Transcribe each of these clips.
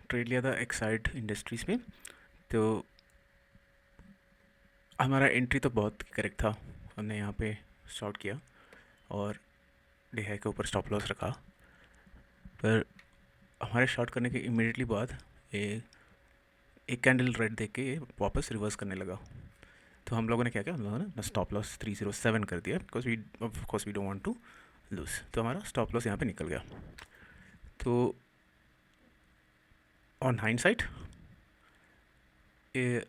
Trade लिया था Exide industries में। तो हमारा एंट्री तो बहुत करेक्ट था, हमने यहाँ पे शॉर्ट किया और डे हाई के ऊपर स्टॉप लॉस रखा। पर हमारे शॉर्ट करने के इमीडिएटली बाद एक कैंडल रेड देख के ये वापस रिवर्स करने लगा। तो हम लोगों ने क्या किया, हम लोगों ने स्टॉप लॉस 307 कर दिया, because we of course we don't want to lose. तो हमारा स्टॉप लॉस यहाँ पे निकल गया। तो ऑन हाइंडसाइट ये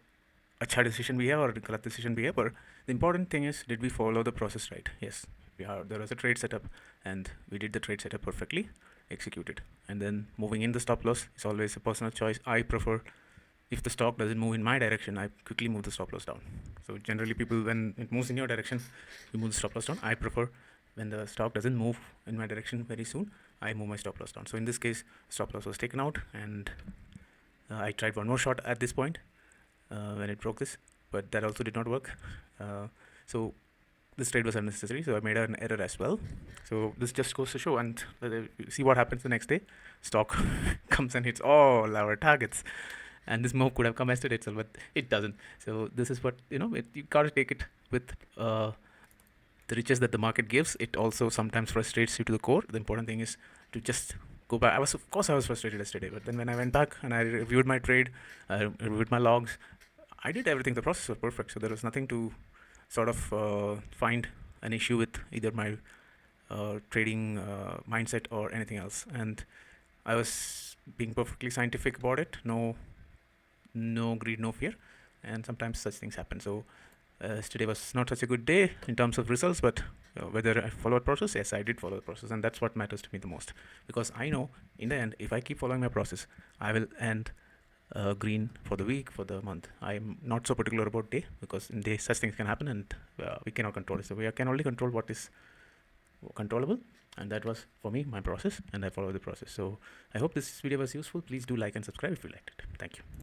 अच्छा डिसीजन भी है और गलत डिसीजन भी है, पर the important thing is did we follow the process right? Yes, there was a trade setup and we did the trade setup perfectly executed. And then moving in the stop loss is always a personal choice. I prefer, if the stock doesn't move in my direction, I quickly move the stop loss down. So generally people, when it moves in your direction, you move the stop loss down. I prefer when the stock doesn't move in my direction very soon, I move my stop loss down. So in this case, stop loss was taken out, and I tried one more shot at this point when it broke this, but that also did not work. So this trade was unnecessary, so I made an error as well. So this just goes to show, and see what happens the next day. Stock comes and hits all our targets, and this move could have come yesterday itself, but it doesn't. So this is what, you gotta take it with the riches that the market gives. It also sometimes frustrates you to the core. The important thing is to just go back. Of course I was frustrated yesterday, but then when I went back and I reviewed my trade, I reviewed my logs, I did everything. The process was perfect, so there was nothing to sort of find an issue with either my trading mindset or anything else. And I was being perfectly scientific about it. No greed, no fear, and sometimes such things happen. So yesterday was not such a good day in terms of results, but whether I followed process, yes, I did follow the process, and that's what matters to me the most, because I know in the end, if I keep following my process, I will end green for the week, for the month. I'm not so particular about day, because in day such things can happen, and we cannot control it. So we can only control what is controllable, and that was for me my process, and I followed the process. So I hope this video was useful. Please do like and subscribe if you liked it. Thank you.